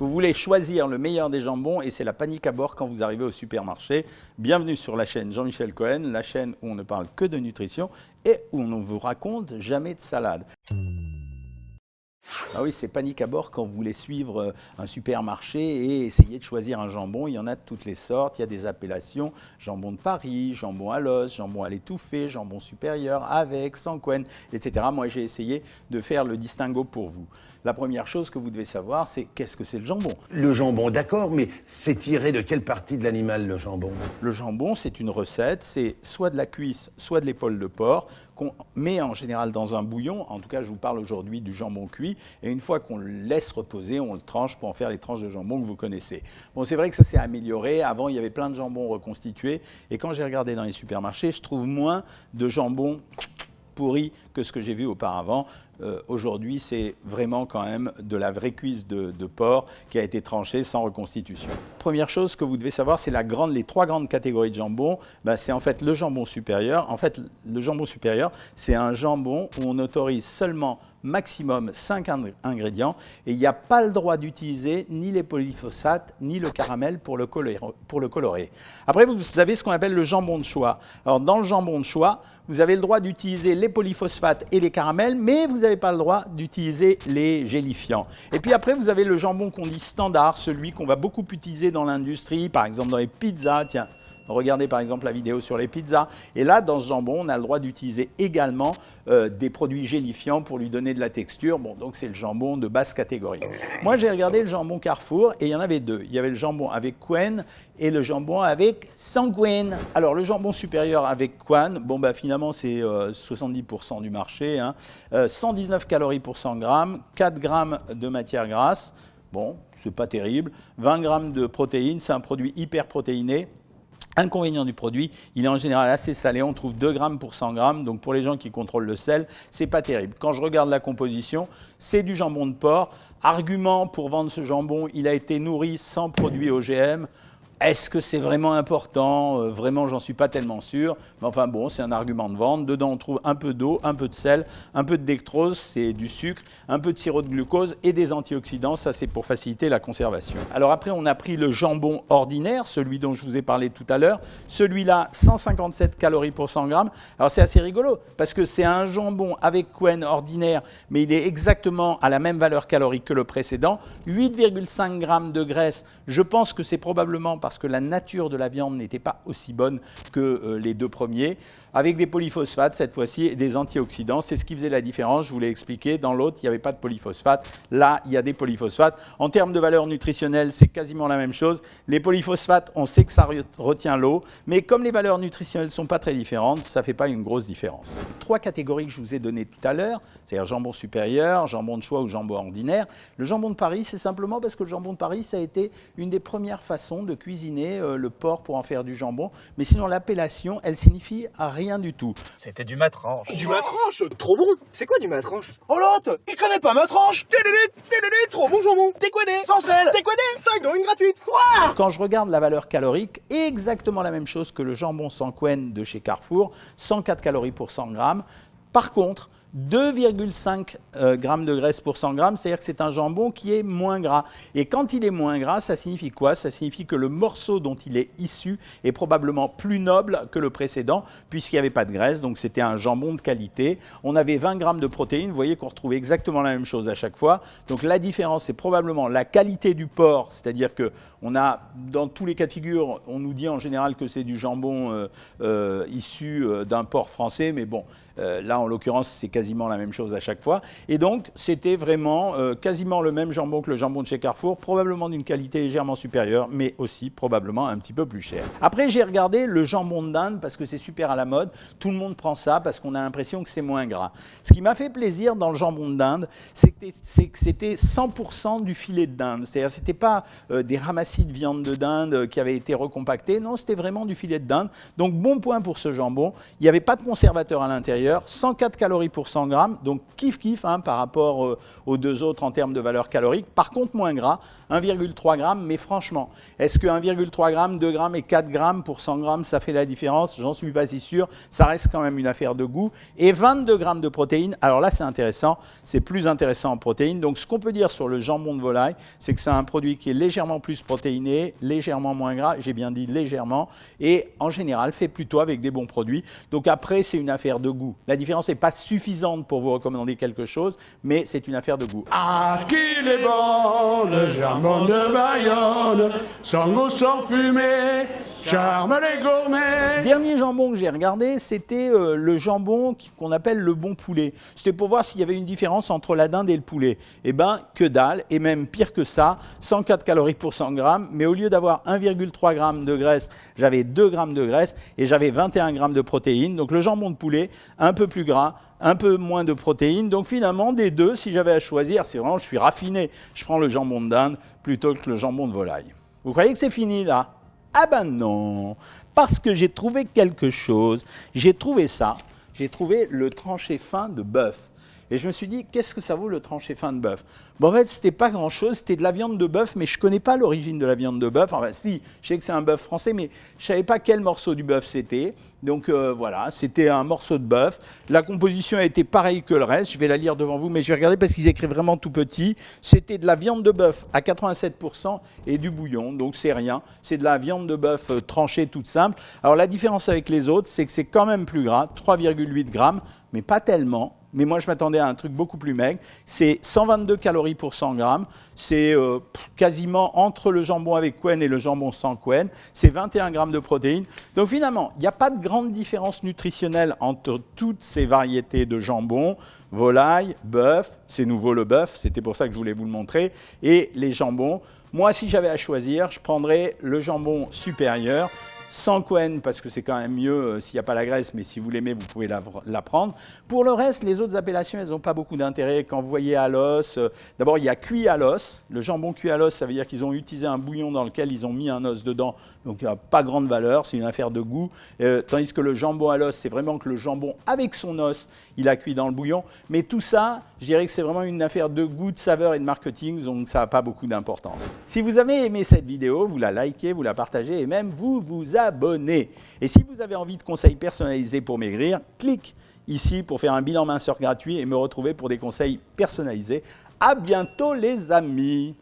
Vous voulez choisir le meilleur des jambons et c'est la panique à bord quand vous arrivez au supermarché. Bienvenue sur la chaîne Jean-Michel Cohen, la chaîne où on ne parle que de nutrition et où on ne vous raconte jamais de salade. Ah oui, c'est panique à bord quand vous voulez suivre un supermarché et essayer de choisir un jambon. Il y en a de toutes les sortes, il y a des appellations, jambon de Paris, jambon à l'os, jambon à l'étouffée, jambon supérieur, avec, sans couenne, etc. Moi, j'ai essayé de faire le distinguo pour vous. La première chose que vous devez savoir, c'est qu'est-ce que c'est le jambon? Le jambon, d'accord, mais c'est tiré de quelle partie de l'animal, le jambon? Le jambon, c'est une recette, c'est soit de la cuisse, soit de l'épaule de porc, qu'on met en général dans un bouillon. En tout cas, je vous parle aujourd'hui du jambon cuit. Et une fois qu'on le laisse reposer, on le tranche pour en faire les tranches de jambon que vous connaissez. Bon, c'est vrai que ça s'est amélioré. Avant, il y avait plein de jambons reconstitués. Et quand j'ai regardé dans les supermarchés, je trouve moins de jambon pourri que ce que j'ai vu auparavant. Aujourd'hui, c'est vraiment quand même de la vraie cuisse de porc qui a été tranchée sans reconstitution. Première chose que vous devez savoir, c'est les trois grandes catégories de jambon. C'est en fait le jambon supérieur. En fait, le jambon supérieur, c'est un jambon où on autorise seulement maximum 5 ingrédients et il n'y a pas le droit d'utiliser ni les polyphosphates ni le caramel pour le colorer. Après, vous avez ce qu'on appelle le jambon de choix. Alors, dans le jambon de choix, vous avez le droit d'utiliser les polyphosphates et les caramels, mais vous n'avez pas le droit d'utiliser les gélifiants. Et puis après, vous avez le jambon qu'on dit standard, celui qu'on va beaucoup utiliser dans l'industrie, par exemple dans les pizzas. Tiens, regardez par exemple la vidéo sur les pizzas. Et là, dans ce jambon, on a le droit d'utiliser également des produits gélifiants pour lui donner de la texture. Bon, donc c'est le jambon de basse catégorie. Moi, j'ai regardé le jambon Carrefour et il y en avait deux. Il y avait le jambon avec couenne et le jambon avec sans couenne. Alors, le jambon supérieur avec couenne, bon, finalement, c'est 70% du marché. 119 calories pour 100 grammes, 4 grammes de matière grasse. Bon, c'est pas terrible. 20 grammes de protéines, c'est un produit hyper protéiné. Inconvénient du produit, il est en général assez salé, on trouve 2 grammes pour 100 grammes, donc pour les gens qui contrôlent le sel, c'est pas terrible. Quand je regarde la composition, c'est du jambon de porc. Argument pour vendre ce jambon, il a été nourri sans produits OGM. Est-ce que c'est vraiment important? Vraiment, j'en suis pas tellement sûr. Mais enfin bon, c'est un argument de vente. Dedans, on trouve un peu d'eau, un peu de sel, un peu de dextrose, c'est du sucre, un peu de sirop de glucose et des antioxydants. Ça, c'est pour faciliter la conservation. Alors après, on a pris le jambon ordinaire, celui dont je vous ai parlé tout à l'heure. Celui-là, 157 calories pour 100 grammes. Alors c'est assez rigolo parce que c'est un jambon avec couenne ordinaire, mais il est exactement à la même valeur calorique que le précédent. 8,5 grammes de graisse. Je pense que c'est probablement parce que la nature de la viande n'était pas aussi bonne que les deux premiers, avec des polyphosphates cette fois-ci et des antioxydants. C'est ce qui faisait la différence, je vous l'ai expliqué. Dans l'autre, il n'y avait pas de polyphosphates. Là, il y a des polyphosphates. En termes de valeur nutritionnelle, c'est quasiment la même chose. Les polyphosphates, on sait que ça retient l'eau, mais comme les valeurs nutritionnelles ne sont pas très différentes, ça ne fait pas une grosse différence. 3 catégories que je vous ai données tout à l'heure, c'est-à-dire jambon supérieur, jambon de choix ou jambon ordinaire. Le jambon de Paris, c'est simplement parce que le jambon de Paris, ça a été une des premières façons de cuisiner le porc pour en faire du jambon. Mais sinon, l'appellation, elle signifie rien du tout. C'était du matranche. Du matranche, trop bon. C'est quoi du matranche? Oh l'autre, il connaît pas matranche. Trop bon jambon. Déconné. Sans sel. Déconné. 5 dans une gratuite. Ouah. Quand je regarde la valeur calorique, exactement la même chose que le jambon sans couenne de chez Carrefour, 104 calories pour 100 grammes. Par contre, 2,5 grammes de graisse pour 100 grammes, c'est-à-dire que c'est un jambon qui est moins gras. Et quand il est moins gras, ça signifie quoi? Ça signifie que le morceau dont il est issu est probablement plus noble que le précédent, puisqu'il n'y avait pas de graisse, donc c'était un jambon de qualité. On avait 20 grammes de protéines, vous voyez qu'on retrouve exactement la même chose à chaque fois. Donc la différence, c'est probablement la qualité du porc, c'est-à-dire qu'on a, dans tous les cas de figure, on nous dit en général que c'est du jambon issu d'un porc français, mais bon, là, en l'occurrence, c'est quasiment la même chose à chaque fois. Et donc, c'était vraiment quasiment le même jambon que le jambon de chez Carrefour, probablement d'une qualité légèrement supérieure, mais aussi probablement un petit peu plus cher. Après, j'ai regardé le jambon d'Inde parce que c'est super à la mode. Tout le monde prend ça parce qu'on a l'impression que c'est moins gras. Ce qui m'a fait plaisir dans le jambon d'Inde, c'est que c'était 100% du filet de dinde. C'est-à-dire, c'était pas des ramassis de viande de dinde qui avaient été recompactés. Non, c'était vraiment du filet de dinde. Donc, bon point pour ce jambon. Il n'y avait pas de conservateur à l'intérieur. supérieur, 104 calories pour 100 grammes, donc kiff-kiff hein, par rapport aux deux autres en termes de valeur calorique. Par contre, moins gras, 1,3 g, mais franchement, est-ce que 1,3 g, 2 g et 4 g pour 100 grammes, ça fait la différence? J'en suis pas si sûr, ça reste quand même une affaire de goût. Et 22 g de protéines, alors là c'est intéressant, c'est plus intéressant en protéines. Donc ce qu'on peut dire sur le jambon de volaille, c'est que c'est un produit qui est légèrement plus protéiné, légèrement moins gras, j'ai bien dit légèrement, et en général fait plutôt avec des bons produits. Donc après, c'est une affaire de goût. La différence n'est pas suffisante pour vous recommander quelque chose, mais c'est une affaire de goût. Ah, ce qu'il est bon, le jambon de Bayonne, sans goût, sans fumée, charme les gourmets. Dernier jambon que j'ai regardé, c'était le jambon qu'on appelle le bon poulet. C'était pour voir s'il y avait une différence entre la dinde et le poulet. Eh bien, que dalle, et même pire que ça, 104 calories pour 100 grammes, mais au lieu d'avoir 1,3 g de graisse, j'avais 2 g de graisse et j'avais 21 g de protéines. Donc le jambon de poulet, un peu plus gras, un peu moins de protéines. Donc finalement, des deux, si j'avais à choisir, c'est vraiment, je suis raffiné. Je prends le jambon de dinde plutôt que le jambon de volaille. Vous croyez que c'est fini là? Ah ben non, parce que j'ai trouvé quelque chose. J'ai trouvé ça. J'ai trouvé le tranché fin de bœuf. Et je me suis dit, qu'est-ce que ça vaut le tranché fin de bœuf? Bon, en fait, c'était pas grand-chose, c'était de la viande de bœuf, mais je ne connais pas l'origine de la viande de bœuf. Enfin, si, je sais que c'est un bœuf français, mais je ne savais pas quel morceau du bœuf c'était. Donc voilà, c'était un morceau de bœuf. La composition a été pareille que le reste. Je vais la lire devant vous, mais je vais regarder parce qu'ils écrivent vraiment tout petit. C'était de la viande de bœuf à 87% et du bouillon, donc c'est rien. C'est de la viande de bœuf tranchée toute simple. Alors la différence avec les autres, c'est que c'est quand même plus gras, 3,8 grammes, mais pas tellement. Mais moi, je m'attendais à un truc beaucoup plus maigre. C'est 122 calories pour 100 grammes. C'est quasiment entre le jambon avec couenne et le jambon sans couenne. C'est 21 grammes de protéines. Donc finalement, il n'y a pas de grande différence nutritionnelle entre toutes ces variétés de jambon, volaille, bœuf. C'est nouveau le bœuf, c'était pour ça que je voulais vous le montrer. Et les jambons. Moi, si j'avais à choisir, je prendrais le jambon supérieur. Sans couenne, parce que c'est quand même mieux s'il n'y a pas la graisse, mais si vous l'aimez, vous pouvez la prendre. Pour le reste, les autres appellations, elles n'ont pas beaucoup d'intérêt. Quand vous voyez à l'os, d'abord, il y a cuit à l'os. Le jambon cuit à l'os, ça veut dire qu'ils ont utilisé un bouillon dans lequel ils ont mis un os dedans, donc il n'y a pas grande valeur, c'est une affaire de goût. Tandis que le jambon à l'os, c'est vraiment que le jambon, avec son os, il a cuit dans le bouillon. Mais tout ça, je dirais que c'est vraiment une affaire de goût, de saveur et de marketing, donc ça n'a pas beaucoup d'importance. Si vous avez aimé cette vidéo, vous la likez, vous la partagez et même vous abonnez. Et si vous avez envie de conseils personnalisés pour maigrir, clique ici pour faire un bilan minceur gratuit et me retrouver pour des conseils personnalisés. À bientôt les amis!